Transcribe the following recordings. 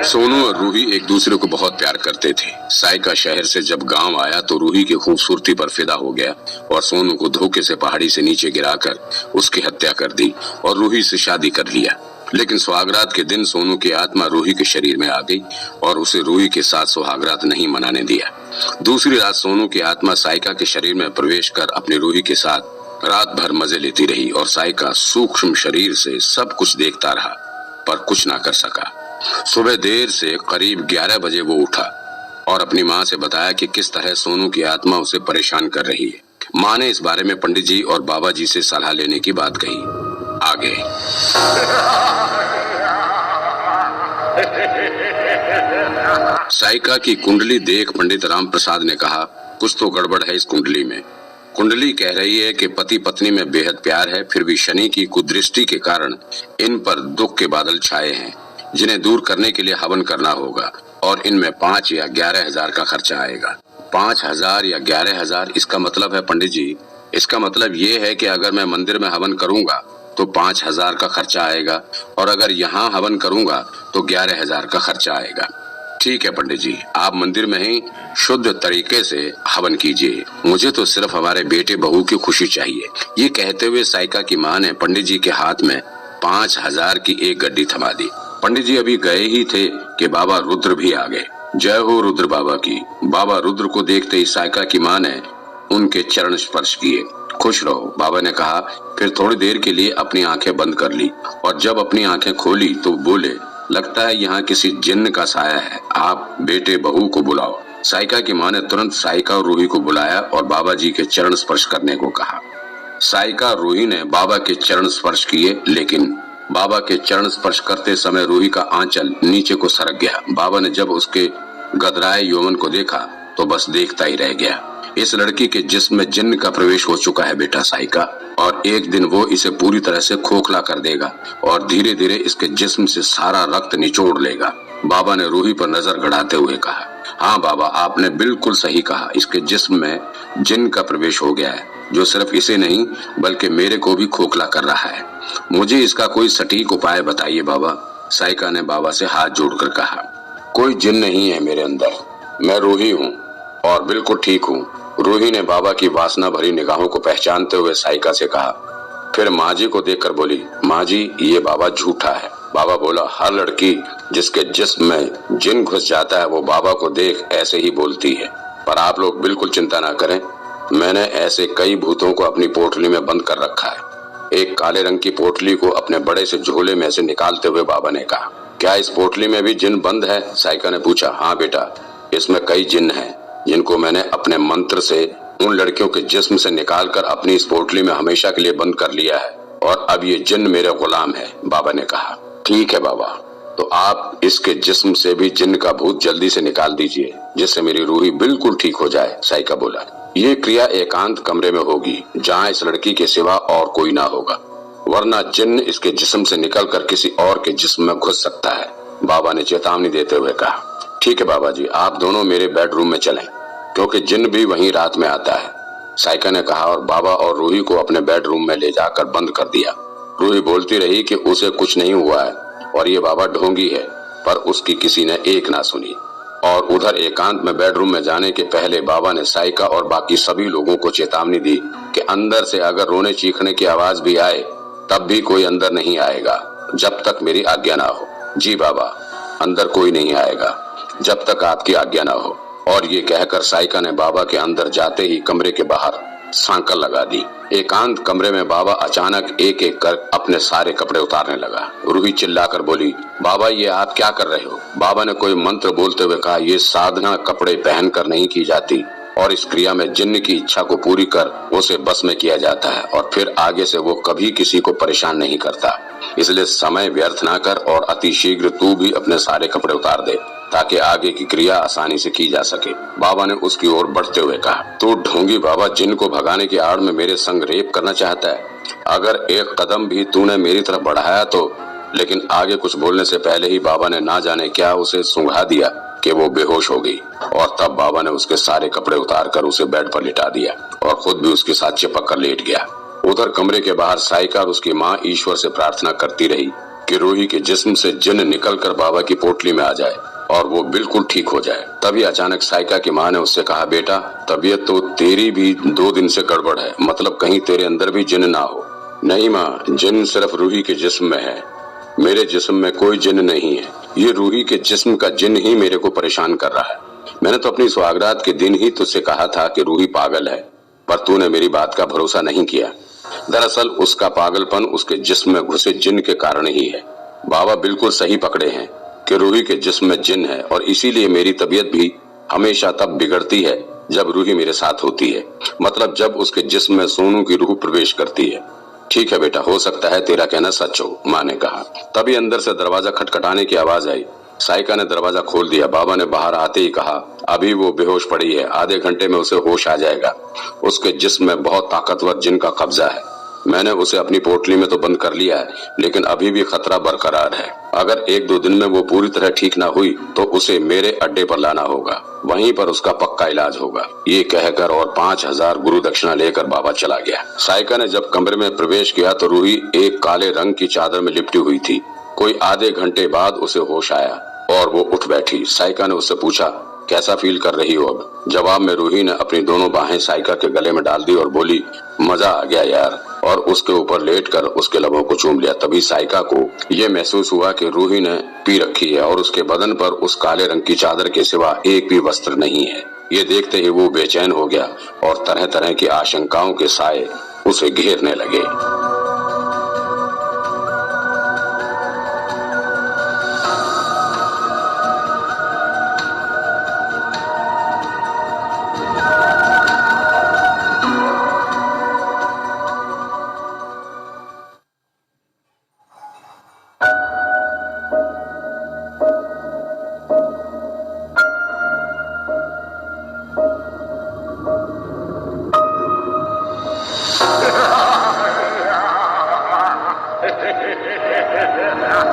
सोनू और रूही एक दूसरे को बहुत प्यार करते थे। साइका शहर से जब गांव आया तो रूही की खूबसूरती पर फिदा हो गया और सोनू को धोखे से पहाड़ी से नीचे गिराकर उसकी हत्या कर दी और रूही से शादी कर लिया। लेकिन सुहागरात के दिन सोनू की आत्मा रूही के शरीर में आ गई और उसे रूही के साथ सुहागरात नहीं मनाने दिया। दूसरी रात सोनू की आत्मा साइका के शरीर में प्रवेश कर अपनी रूही के साथ रात भर मजे लेती रही और साइका सूक्ष्म शरीर से सब कुछ देखता रहा पर कुछ ना कर सका। सुबह देर से करीब 11 बजे वो उठा और अपनी माँ से बताया कि किस तरह सोनू की आत्मा उसे परेशान कर रही है। माँ ने इस बारे में पंडित जी और बाबा जी से सलाह लेने की बात कही। आगे साइका की कुंडली देख पंडित राम प्रसाद ने कहा, कुछ तो गड़बड़ है इस कुंडली में। कुंडली कह रही है कि पति पत्नी में बेहद प्यार है, फिर भी शनि की कुदृष्टि के कारण इन पर दुख के बादल छाए हैं जिन्हें दूर करने के लिए हवन करना होगा और इनमें 5 या 11 हजार का खर्चा आएगा। 5,000 या 11,000 इसका मतलब है पंडित जी, इसका मतलब ये है कि अगर मैं मंदिर में हवन करूंगा तो 5,000 का खर्चा आएगा और अगर यहाँ हवन करूंगा तो 11,000 का खर्चा आएगा। ठीक है पंडित जी, आप मंदिर में ही शुद्ध तरीके से हवन कीजिए, मुझे तो सिर्फ हमारे बेटे बहू की खुशी चाहिए। ये कहते हुए साइका की माँ ने पंडित जी के हाथ में 5,000 की एक गड्डी थमा दी। पंडित जी अभी गए ही थे कि बाबा रुद्र भी आ गए। जय हो रुद्र बाबा की। बाबा रुद्र को देखते ही साइका की माँ ने उनके चरण स्पर्श किए। खुश रहो, बाबा ने कहा। फिर थोड़ी देर के लिए अपनी आंखें बंद कर ली और जब अपनी आंखें खोली तो बोले, लगता है यहाँ किसी जिन्न का साया है, आप बेटे बहू को बुलाओ। साइका की माँ ने तुरंत साइका और रूही को बुलाया और बाबा जी के चरण स्पर्श करने को कहा। साइका और रूही ने बाबा के चरण स्पर्श किए, लेकिन बाबा के चरण स्पर्श करते समय रूही का आंचल नीचे को सरक गया। बाबा ने जब उसके गदराए यौवन को देखा तो बस देखता ही रह गया। इस लड़की के जिस्म में जिन्न का प्रवेश हो चुका है बेटा साइका, और एक दिन वो इसे पूरी तरह से खोखला कर देगा और धीरे धीरे इसके जिस्म से सारा रक्त निचोड़ लेगा। बाबा ने रूही पर नजर गड़ाते हुए कहा, हाँ बाबा, आपने बिल्कुल सही कहा, इसके जिस्म में जिन्न का प्रवेश हो गया है जो सिर्फ इसे नहीं बल्कि मेरे को भी खोखला कर रहा है। मुझे इसका कोई सटीक उपाय बताइए बाबा। साइका ने बाबा से हाथ जोड़कर कहा, कोई जिन्न नहीं है मेरे अंदर, मैं रूही हूँ और बिल्कुल ठीक हूँ। रूही ने बाबा की वासना भरी निगाहों को पहचानते हुए साइका से कहा। फिर माँ जी को देखकर बोली, माँ जी ये बाबा झूठा है। बाबा बोला, हर लड़की जिसके जिस्म में जिन घुस जाता है वो बाबा को देख ऐसे ही बोलती है। पर आप लोग बिल्कुल चिंता ना करें, मैंने ऐसे कई भूतों को अपनी पोटली में बंद कर रखा है। एक काले रंग की पोटली को अपने बड़े से झोले में से निकालते हुए बाबा ने कहा, क्या इस पोटली में भी जिन बंद है? साइका ने पूछा। हाँ बेटा, इसमें कई जिन हैं जिनको मैंने अपने मंत्र से उन लड़कियों के जिस्म से निकालकर अपनी इस पोटली में हमेशा के लिए बंद कर लिया है और अब ये जिन्न मेरे गुलाम है, बाबा ने कहा। ठीक है बाबा, तो आप इसके जिस्म से भी जिन्न का भूत जल्दी से निकाल दीजिए जिससे मेरी रूही बिल्कुल ठीक हो जाए, साइका बोला। ये क्रिया एकांत कमरे में होगी जहाँ इस लड़की के सिवा और कोई ना होगा, वरना जिन्न इसके जिस्म से निकलकर किसी और के जिस्म में घुस सकता है, बाबा ने चेतावनी देते हुए कहा। ठीक है बाबा जी, आप दोनों मेरे बेडरूम में चलें क्योंकि जिन्न भी वहीं रात में आता है, साइका ने कहा और बाबा और रूही को अपने बेडरूम में ले जाकर बंद कर दिया। रूही बोलती रही कि उसे कुछ नहीं हुआ है और ये बाबा ढोंगी है, पर उसकी किसी ने एक ना सुनी। और उधर एकांत में बेडरूम में जाने के पहले बाबा ने साइका और बाकी सभी लोगों को चेतावनी दी कि अंदर से अगर रोने चीखने की आवाज भी आए तब भी कोई अंदर नहीं आएगा जब तक मेरी आज्ञा ना हो। जी बाबा, अंदर कोई नहीं आएगा जब तक आपकी आज्ञा ना हो। और ये कहकर साइका ने बाबा के अंदर जाते ही कमरे के बाहर सांकल लगा दी। एकांत कमरे में बाबा अचानक एक एक कर अपने सारे कपड़े उतारने लगा। रूही चिल्लाकर बोली, बाबा ये आप क्या कर रहे हो? बाबा ने कोई मंत्र बोलते हुए कहा, ये साधना कपड़े पहनकर नहीं की जाती और इस क्रिया में जिन्न की इच्छा को पूरी कर उसे बस में किया जाता है और फिर आगे से वो कभी किसी को परेशान नहीं करता। इसलिए समय व्यर्थ ना कर और अति शीघ्र तू भी अपने सारे कपड़े उतार दे ताकि आगे की क्रिया आसानी से की जा सके, बाबा ने उसकी ओर बढ़ते हुए कहा। तू ढोंगी बाबा जिन्न को भगाने की आड़ में मेरे संग रेप करना चाहता है। अगर एक कदम भी तूने मेरी तरफ बढ़ाया तो। लेकिन आगे कुछ बोलने से पहले ही बाबा ने ना जाने क्या उसे सुंघा दिया कि वो बेहोश हो गई और तब बाबा ने उसके सारे कपड़े उतार कर उसे बेड पर लिटा दिया और खुद भी उसके साथ चिपक कर लेट गया। उधर कमरे के बाहर साइका और उसकी माँ ईश्वर से प्रार्थना करती रही कि रूही के जिस्म से जिन निकलकर बाबा की पोटली में आ जाए और वो बिल्कुल ठीक हो जाए। तभी अचानक साइका की माँ ने उससे कहा, बेटा तबीयत तो तेरी भी 2 दिन से गड़बड़ है, मतलब कहीं तेरे अंदर भी जिन ना हो। नहीं माँ, जिन सिर्फ रूही के जिस्म में है, मेरे जिस्म में कोई जिन नहीं है। ये रूही के जिस्म का जिन ही मेरे को परेशान कर रहा है। मैंने तो अपनी सुहागरात के दिन ही तुझसे कहा था कि रूही पागल है, पर तूने मेरी बात का भरोसा नहीं किया। दरअसल उसका पागलपन उसके जिस्म में घुसे जिन के कारण ही है। बाबा बिल्कुल सही पकड़े हैं कि रूही के जिस्म में जिन है, और इसीलिए मेरी तबीयत भी हमेशा तब बिगड़ती है जब रूही मेरे साथ होती है, मतलब जब उसके जिस्म में सोनू की रूह प्रवेश करती है। ठीक है बेटा, हो सकता है तेरा कहना सच हो, माँ ने कहा। तभी अंदर से दरवाजा खटखटाने की आवाज आई। साइका ने दरवाजा खोल दिया। बाबा ने बाहर आते ही कहा, अभी वो बेहोश पड़ी है, आधे घंटे में उसे होश आ जाएगा। उसके जिस्म में बहुत ताकतवर जिन का कब्जा है। मैंने उसे अपनी पोटली में तो बंद कर लिया है, लेकिन अभी भी खतरा बरकरार है। अगर 1-2 दिन में वो पूरी तरह ठीक ना हुई तो उसे मेरे अड्डे पर लाना होगा, वहीं पर उसका पक्का इलाज होगा। ये कहकर और 5000 गुरु दक्षिणा लेकर बाबा चला गया। साइका ने जब कमरे में प्रवेश किया तो रूही एक काले रंग की चादर में लिपटी हुई थी। कोई आधे घंटे बाद उसे होश आया और वो उठ बैठी। साइका ने उससे पूछा, कैसा फील कर रही हो अब? जवाब में रूही ने अपनी दोनों बाहें साइका के गले में डाल दी और बोली, मजा आ गया यार, और उसके ऊपर लेटकर उसके लबों को चूम लिया। तभी साइका को ये महसूस हुआ कि रूही ने पी रखी है और उसके बदन पर उस काले रंग की चादर के सिवा एक भी वस्त्र नहीं है। ये देखते ही वो बेचैन हो गया और तरह तरह की आशंकाओं के साए उसे घेरने लगे।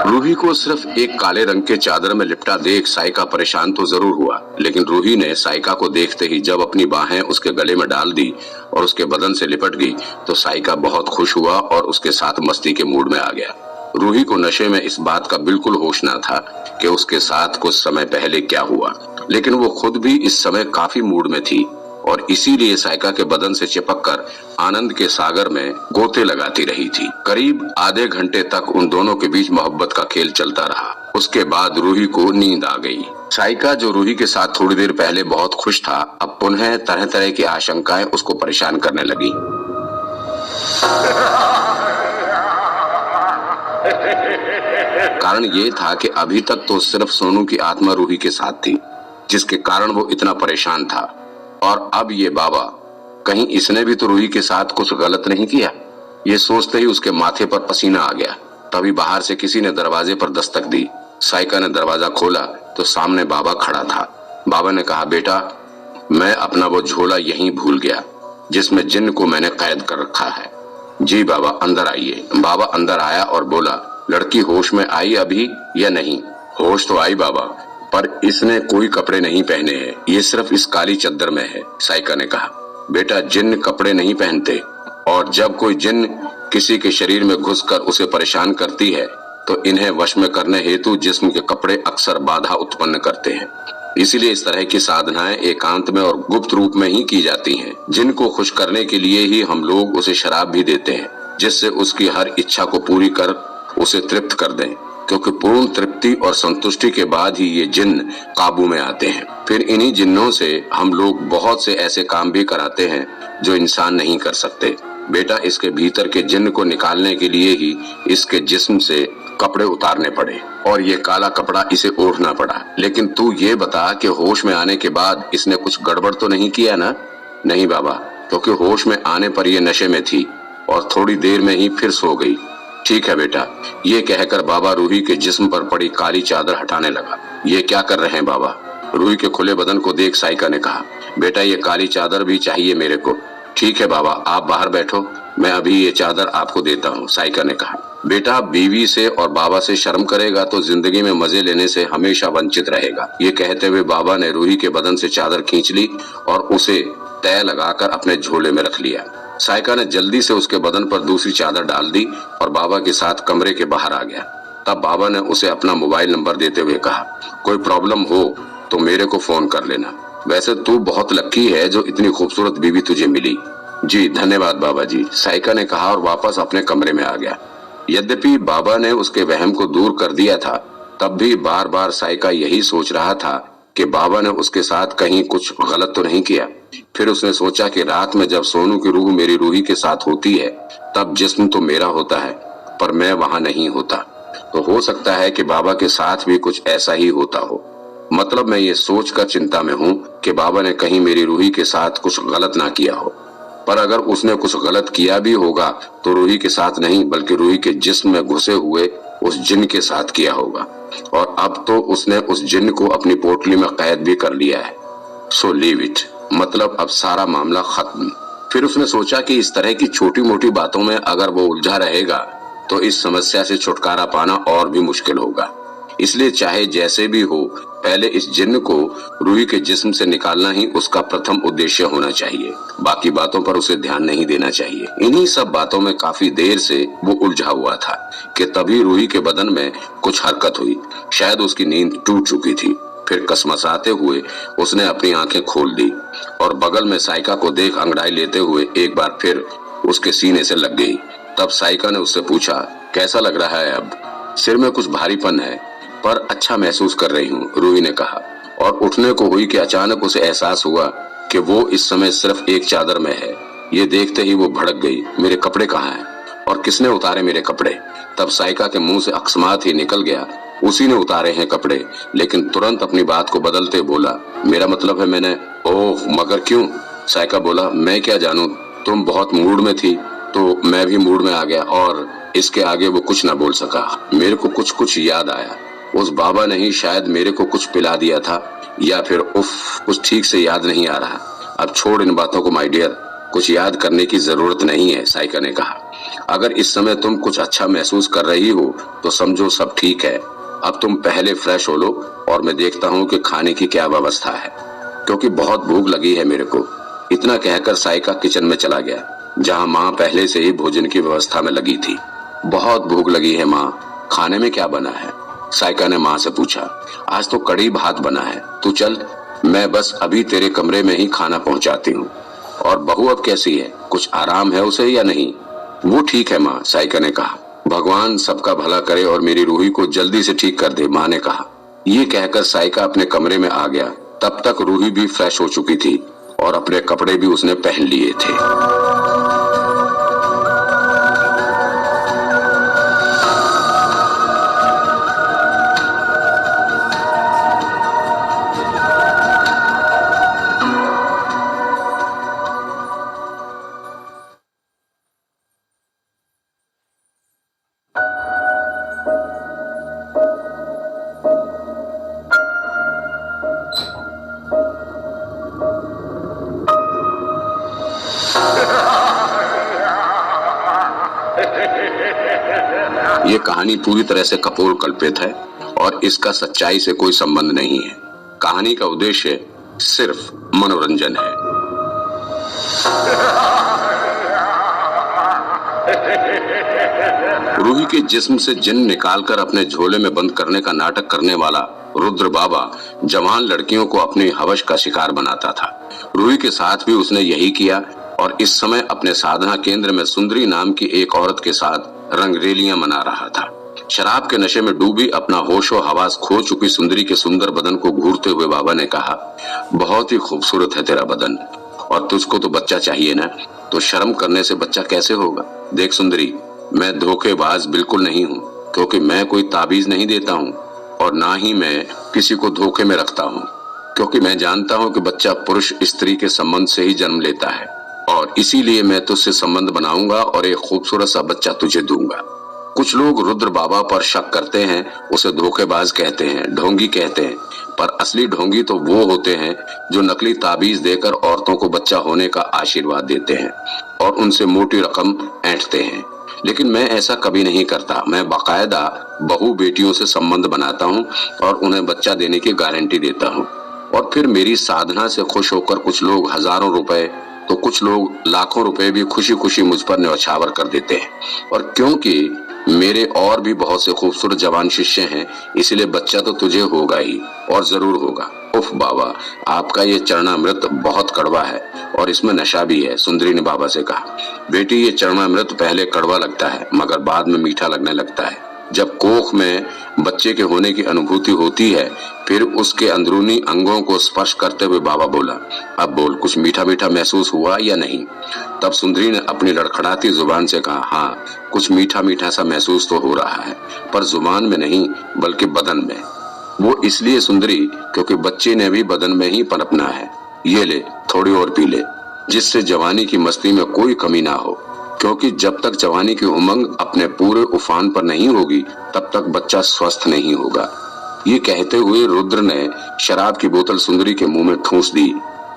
रूही को सिर्फ एक काले रंग के चादर में लिपटा देख साइका परेशान तो जरूर हुआ, लेकिन रूही ने साइका को देखते ही जब अपनी बाहें उसके गले में डाल दी और उसके बदन से लिपट गई तो साइका बहुत खुश हुआ और उसके साथ मस्ती के मूड में आ गया। रूही को नशे में इस बात का बिल्कुल होश न था कि उसके साथ कुछ समय पहले क्या हुआ, लेकिन वो खुद भी इस समय काफी मूड में थी और इसीलिए साइका के बदन से चिपककर आनंद के सागर में गोते लगाती रही थी। करीब आधे घंटे तक उन दोनों के बीच मोहब्बत का खेल चलता रहा। उसके बाद रूही को नींद आ गई। साइका, जो रूही के साथ थोड़ी देर पहले बहुत खुश था, अब पुनः तरह तरह की आशंकाएं उसको परेशान करने लगी। कारण ये था कि अभी तक तो सिर्फ सोनू की आत्मा रूही के साथ थी, जिसके कारण वो इतना परेशान था, और अब ये बाबा, कहीं इसने भी तो रूही के साथ कुछ गलत नहीं किया? ये सोचते ही उसके माथे पर पसीना आ गया। तभी बाहर से किसी ने दरवाजे पर दस्तक दी। साइका ने दरवाजा खोला तो सामने बाबा खड़ा था। बाबा ने कहा, बेटा मैं अपना वो झोला यहीं भूल गया जिसमें जिन्न को मैंने कैद कर रखा है। जी बाबा, अंदर आइए। बाबा अंदर आया और बोला, लड़की होश में आई अभी या नहीं? होश तो आई बाबा, पर इसने कोई कपड़े नहीं पहने हैं, ये सिर्फ इस काली चद्दर में है। साइका ने कहा, बेटा जिन्न कपड़े नहीं पहनते, और जब कोई जिन्न किसी के शरीर में घुसकर उसे परेशान करती है तो इन्हें वश में करने हेतु जिस्म के कपड़े अक्सर बाधा उत्पन्न करते हैं। इसीलिए इस तरह की साधनाएं एकांत में और गुप्त रूप में ही की जाती हैं। जिनको खुश करने के लिए ही हम लोग उसे शराब भी देते हैं, जिससे उसकी हर इच्छा को पूरी कर उसे तृप्त कर दें, क्योंकि पूर्ण तृप्ति और संतुष्टि के बाद ही ये जिन्न काबू में आते हैं। फिर इन्हीं जिन्नों से हम लोग बहुत से ऐसे काम भी कराते हैं जो इंसान नहीं कर सकते। बेटा, इसके भीतर के जिन्न को निकालने के लिए ही इसके जिस्म से कपड़े उतारने पड़े और ये काला कपड़ा इसे ओढ़ना पड़ा। लेकिन तू ये बता कि होश में आने के बाद इसने कुछ गड़बड़ तो नहीं किया ना? नहीं बाबा, क्योंकि होश में आने पर ये नशे में थी और थोड़ी देर में ही फिर सो गई। ठीक है बेटा, ये कहकर बाबा रूही के जिस्म पर पड़ी काली चादर हटाने लगा। ये क्या कर रहे हैं बाबा? रूही के खुले बदन को देख साइका ने कहा, बेटा ये काली चादर भी चाहिए मेरे को। ठीक है बाबा, आप बाहर बैठो, मैं अभी ये चादर आपको देता हूँ, साइका ने कहा। बेटा बीवी से और बाबा से शर्म करेगा तो जिंदगी में मजे लेने से हमेशा वंचित रहेगा। ये कहते हुए बाबा ने रूही के बदन से चादर खींच ली और उसे तय लगाकर अपने झोले में रख लिया। साइका ने जल्दी से उसके बदन पर दूसरी चादर डाल दी और बाबा के साथ कमरे के बाहर आ गया। तब बाबा ने उसे अपना मोबाइल नंबर देते हुए कहा, कोई प्रॉब्लम हो तो मेरे को फोन कर लेना। वैसे तू बहुत लकी है जो इतनी खूबसूरत बीवी तुझे मिली। जी धन्यवाद बाबा जी, साइका ने कहा और वापस अपने कमरे में आ गया। यद्यपि बाबा ने उसके वहम को दूर कर दिया था, तब भी बार बार साइका यही सोच रहा था कि बाबा ने उसके साथ कहीं कुछ गलत तो नहीं किया। फिर उसने सोचा कि रात में जब सोनू की रूह मेरी रूही के साथ होती है, तब जिस्म तो मेरा होता है पर मैं वहां नहीं होता, तो हो सकता है कि बाबा के साथ भी कुछ ऐसा ही होता हो। मतलब मैं ये सोचकर चिंता में हूँ कि बाबा ने कहीं मेरी रूही के साथ कुछ गलत ना किया हो। पर अगर उसने कुछ गलत किया भी होगा तो रूही के साथ नहीं बल्कि रूही के जिस्म में घुसे हुए उस जिन के साथ किया होगा, और अब तो उसने उस जिन को अपनी पोटली में कैद भी कर लिया है। सो लीव इट, मतलब अब सारा मामला खत्म। फिर उसने सोचा कि इस तरह की छोटी मोटी बातों में अगर वो उलझा रहेगा तो इस समस्या से छुटकारा पाना और भी मुश्किल होगा। इसलिए चाहे जैसे भी हो, पहले इस जिन्न को रूही के जिस्म से निकालना ही उसका प्रथम उद्देश्य होना चाहिए। बाकी बातों पर उसे ध्यान नहीं देना चाहिए। इन्हीं सब बातों में काफी देर से वो उलझा हुआ था कि तभी रूही के बदन में कुछ हरकत हुई। शायद उसकी नींद टूट चुकी थी। फिर कसमसाते हुए उसने अपनी आंखें खोल दी और बगल में साइका को देख अंगड़ाई लेते हुए एक बार फिर उसके सीने से लग गई। तब साइका ने उससे पूछा, कैसा लग रहा है अब? सिर में कुछ भारीपन है पर अच्छा महसूस कर रही हूँ, रूही ने कहा, और उठने को हुई कि अचानक उसे एहसास हुआ कि वो इस समय सिर्फ एक चादर में है। ये देखते ही वो भड़क गई, मेरे कपड़े कहाँ हैं और किसने उतारे मेरे कपड़े? तब साइका के मुंह से अकस्मात ही निकल गया, उसी ने उतारे हैं कपड़े, लेकिन तुरंत अपनी बात को बदलते बोला, मेरा मतलब है मैंने। ओह मगर क्यों? साइका बोला, मैं क्या जानूं, तुम बहुत मूड में थी तो मैं भी मूड में आ गया। और इसके आगे वो कुछ ना बोल सका। मेरे को कुछ याद आया, उस बाबा ने ही शायद मेरे को कुछ पिला दिया था, या फिर उफ कुछ ठीक से याद नहीं आ रहा। अब छोड़ इन बातों को माय डियर, कुछ याद करने की जरूरत नहीं है, साइका ने कहा। अगर इस समय तुम कुछ अच्छा महसूस कर रही हो तो समझो सब ठीक है। अब तुम पहले फ्रेश हो लो और मैं देखता हूँ कि खाने की क्या व्यवस्था है, क्योंकि बहुत भूख लगी है मेरे को। इतना कहकर साइका किचन में चला गया, जहाँ माँ पहले से ही भोजन की व्यवस्था में लगी थी। बहुत भूख लगी है माँ, खाने में क्या बना है? साइका ने माँ से पूछा। आज तो कड़ी भात बना है, तू चल, मैं बस अभी तेरे कमरे में ही खाना पहुँचाती हूँ। और बहू अब कैसी है, कुछ आराम है उसे या नहीं? वो ठीक है माँ, साइका ने कहा। भगवान सबका भला करे और मेरी रूही को जल्दी से ठीक कर दे, माँ ने कहा। ये कहकर साइका अपने कमरे में आ गया। तब तक रूही भी फ्रेश हो चुकी थी और अपने कपड़े भी उसने पहन लिए थे। ये कहानी पूरी तरह से कपोल कल्पित है और इसका सच्चाई से कोई संबंध नहीं है। कहानी का उद्देश्य सिर्फ मनोरंजन है। रूही के जिस्म से जिन निकालकर अपने झोले में बंद करने का नाटक करने वाला रुद्र बाबा जवान लड़कियों को अपनी हवस का शिकार बनाता था। रूही के साथ भी उसने यही किया और इस समय अपने साधना केंद्र में सुंदरी नाम की एक औरत के साथ रंगरेलियां मना रहा था। शराब के नशे में डूबी अपना होशो हवास खो चुकी सुंदरी के सुंदर बदन को घूरते हुए बाबा ने कहा, बहुत ही खूबसूरत है तेरा बदन, और तुझको तो बच्चा चाहिए ना, तो शर्म करने से बच्चा कैसे होगा? देख सुंदरी, मैं धोखेबाज बिल्कुल नहीं हूँ, क्योंकि मैं कोई ताबीज नहीं देता हूँ और ना ही मैं किसी को धोखे में रखता हूँ, क्योंकि मैं जानता हूँ कि बच्चा पुरुष स्त्री के संबंध से ही जन्म लेता है, और इसीलिए मैं तुझसे संबंध बनाऊंगा और एक खूबसूरत सा बच्चा तुझे दूंगा। कुछ लोग रुद्र बाबा पर शक करते हैं, उसे धोखेबाज कहते हैं, ढोंगी कहते हैं, पर असली ढोंगी तो वो होते हैं जो नकली ताबीज देकर औरतों को बच्चा होने का आशीर्वाद देते हैं और उनसे मोटी रकम ऐंठते हैं। लेकिन मैं ऐसा कभी नहीं करता। मैं बाकायदा बहू बेटियों से संबंध बनाता हूँ और उन्हें बच्चा देने की गारंटी देता हूँ, और फिर मेरी साधना से खुश होकर कुछ लोग हजारों रुपए तो कुछ लोग लाखों रुपए भी खुशी खुशी मुझ पर न्यौछावर कर देते हैं। और क्योंकि मेरे और भी बहुत से खूबसूरत जवान शिष्य हैं, इसलिए बच्चा तो तुझे होगा ही और जरूर होगा। उफ बाबा, आपका ये चरणामृत बहुत कड़वा है और इसमें नशा भी है। सुंदरी ने बाबा से कहा, बेटी ये चरणामृत पहले कड़वा लगता है मगर बाद में मीठा लगने लगता है। जब कोख में बच्चे के होने की अनुभूति होती है फिर उसके अंदरूनी अंगों को स्पर्श करते हुए बाबा बोला, अब बोल, कुछ मीठा मीठा महसूस हुआ या नहीं? तब सुंदरी ने अपनी लड़खड़ाती जुबान से कहा, हाँ कुछ मीठा मीठा सा महसूस तो हो रहा है, पर जुबान में नहीं बल्कि बदन में। वो इसलिए सुंदरी क्योंकि बच्चे ने भी बदन में ही पनपना है। ये ले, थोड़ी और पी ले, जिससे जवानी की मस्ती में कोई कमी ना हो, क्योंकि जब तक जवानी की उमंग अपने पूरे उफान पर नहीं होगी तब तक बच्चा स्वस्थ नहीं होगा। ये कहते हुए रुद्र ने शराब की बोतल सुंदरी के मुंह में ठूंस दी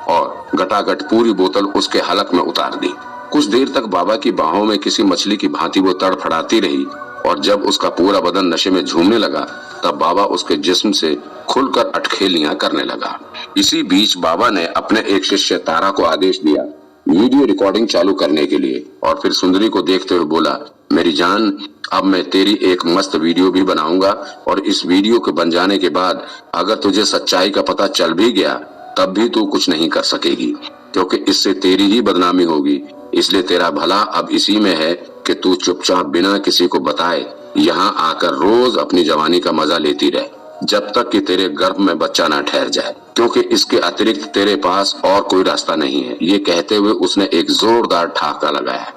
और गटागट पूरी बोतल उसके हलक में उतार दी। कुछ देर तक बाबा की बाहों में किसी मछली की भांति वो तड़फड़ाती रही और जब उसका पूरा बदन नशे में झूमने लगा तब बाबा उसके जिस्म से खुलकर अटखेलियां करने लगा। इसी बीच बाबा ने अपने एक शिष्य तारा को आदेश दिया वीडियो रिकॉर्डिंग चालू करने के लिए और फिर सुंदरी को देखते हुए बोला, मेरी जान, अब मैं तेरी एक मस्त वीडियो भी बनाऊंगा और इस वीडियो के बन जाने के बाद अगर तुझे सच्चाई का पता चल भी गया तब भी तू कुछ नहीं कर सकेगी, क्योंकि इससे तेरी ही बदनामी होगी। इसलिए तेरा भला अब इसी में है कि तू चुपचाप बिना किसी को बताए यहाँ आकर रोज अपनी जवानी का मजा लेती रहे जब तक कि तेरे गर्भ में बच्चा ना ठहर जाए, क्योंकि इसके अतिरिक्त तेरे पास और कोई रास्ता नहीं है। ये कहते हुए उसने एक जोरदार ठहाका लगाया।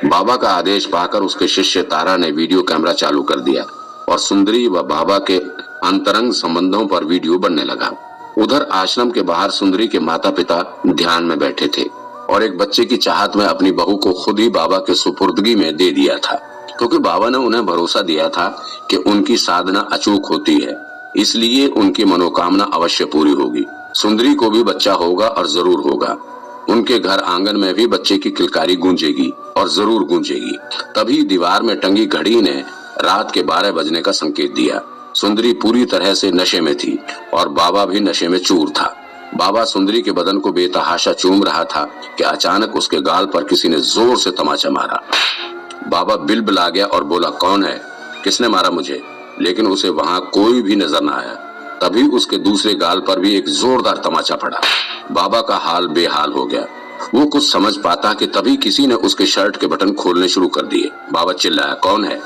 बाबा का आदेश पाकर उसके शिष्य तारा ने वीडियो कैमरा चालू कर दिया और सुंदरी व बाबा के अंतरंग संबंधों पर वीडियो बनने लगा। उधर आश्रम के बाहर सुंदरी के माता पिता ध्यान में बैठे थे और एक बच्चे की चाहत में अपनी बहू को खुद ही बाबा के सुपुर्दगी में दे दिया था, क्योंकि बाबा ने उन्हें भरोसा दिया था कि उनकी साधना अचूक होती है, इसलिए उनकी मनोकामना अवश्य पूरी होगी। सुंदरी को भी बच्चा होगा और जरूर होगा। उनके घर आंगन में भी बच्चे की किलकारी गूंजेगी और जरूर गूंजेगी। तभी दीवार में टंगी घड़ी ने रात के 12 बजने का संकेत दिया। सुंदरी पूरी तरह से नशे में थी और बाबा भी नशे में चूर था। बाबा सुंदरी के बदन को बेतहाशा चूम रहा था कि अचानक उसके गाल पर किसी ने जोर से तमाचा मारा। बाबा बिलबिला गया और बोला, कौन है? किसने मारा मुझे? लेकिन उसे वहां कोई भी नजर न आया। तभी उसके दूसरे गाल पर भी एक जोरदार तमाचा पड़ा। बाबा का हाल बेहाल हो गया। वो कुछ समझ पाता कि तभी किसी ने उसके शर्ट के बटन खोलने शुरू कर दिए। बाबा चिल्लाया, कौन है?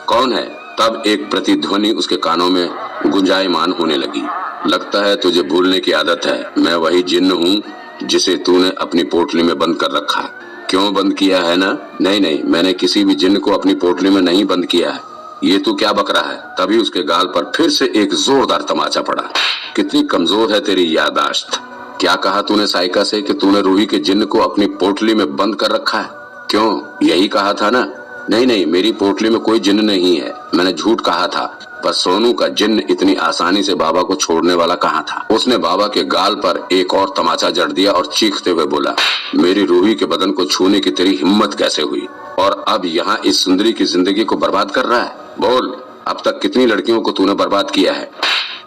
कौन है? तब एक प्रतिध्वनि उसके कानों में गुंजायमान होने लगी, लगता है तुझे भूलने की आदत है, मैं वही जिन्न हूँ जिसे तूने अपनी पोटली में बंद कर रखा है। क्यों बंद किया है ना? नहीं नहीं, मैंने किसी भी जिन्न को अपनी पोटली में नहीं बंद किया है। ये तू क्या बक रहा है? तभी उसके गाल पर फिर से एक जोरदार तमाचा पड़ा। कितनी कमजोर है तेरी याददाश्त। क्या कहा तूने साइका से कि तूने रूही के जिन्न को अपनी पोटली में बंद कर रखा है? क्यों, यही कहा था ना? नहीं नहीं, मेरी पोटली में कोई जिन्न नहीं है, मैंने झूठ कहा था। पर सोनू का जिन्न इतनी आसानी से बाबा को छोड़ने वाला कहाँ था। उसने बाबा के गाल पर एक और तमाचा जड़ दिया और चीखते हुए बोला, मेरी रूही के बदन को छूने की तेरी हिम्मत कैसे हुई? और अब यहाँ इस सुंदरी की जिंदगी को बर्बाद कर रहा है? बोल, अब तक कितनी लड़कियों को तूने बर्बाद किया है?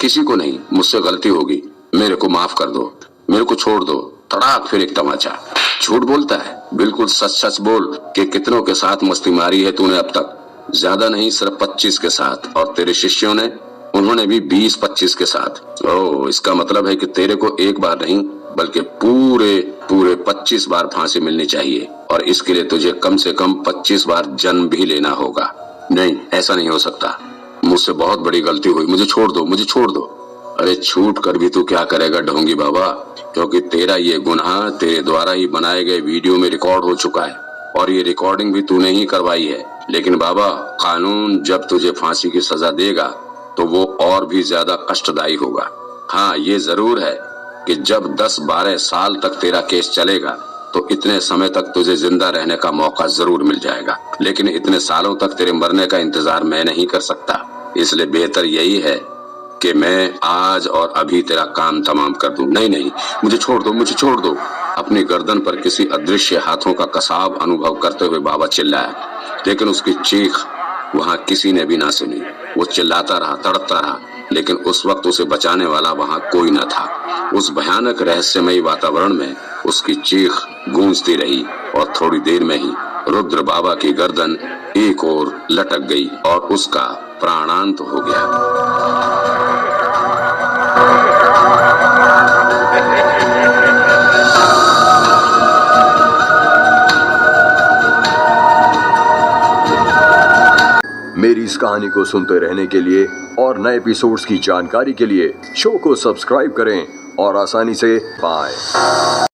किसी को नहीं, मुझसे गलती होगी, मेरे को माफ कर दो, मेरे को छोड़ दो। तड़ाक फिर एक तमाचा। झूठ बोलता है, बिल्कुल सच सच बोल कि कितनों के साथ मस्ती मारी है तूने अब तक? ज्यादा नहीं, सिर्फ 25 के साथ। और तेरे शिष्यों ने? उन्होंने भी 20-25 के साथ। ओह, इसका मतलब है कि तेरे को एक बार नहीं बल्कि पूरे 25 बार फांसी मिलनी चाहिए और इसके लिए तुझे कम से कम 25 बार जन्म भी लेना होगा। नहीं, ऐसा नहीं हो सकता, मुझसे बहुत बड़ी गलती हुई, मुझे छोड़ दो, मुझे छोड़ दो। अरे छूट कर भी तू क्या करेगा ढोंगी बाबा, क्योंकि तेरा ये गुनाह तेरे द्वारा ही बनाए गए वीडियो में रिकॉर्ड हो चुका है और ये रिकॉर्डिंग भी तूने ही करवाई है। लेकिन बाबा, कानून जब तुझे फांसी की सजा देगा तो वो और भी ज्यादा कष्टदायी होगा। हाँ, ये जरूर है कि जब 10-12 साल तक तेरा केस चलेगा तो इतने समय तक तुझे जिंदा रहने का मौका जरूर मिल जाएगा, लेकिन इतने सालों तक तेरे मरने का इंतजार मैं नहीं कर सकता। इसलिए बेहतर यही है कि मैं आज और अभी तेरा काम तमाम कर दूं। नहीं नहीं, मुझे छोड़ दो, मुझे छोड़ दो। अपनी गर्दन पर किसी अदृश्य हाथों का कसाब अनुभव करते हुए बाबा चिल्लाया, लेकिन उसकी चीख वहां किसी ने भी ना सुनी। वो चिल्लाता रहा, तड़पता रहा, लेकिन उस वक्त उसे बचाने वाला वहां कोई न था। उस भयानक रहस्यमयी वातावरण में उसकी चीख गूंजती रही और थोड़ी देर में ही रुद्र बाबा की गर्दन एक ओर लटक गई और उसका प्राणांत हो गया। मेरी इस कहानी को सुनते रहने के लिए और नए एपिसोड्स की जानकारी के लिए शो को सब्सक्राइब करें और आसानी से पाएं।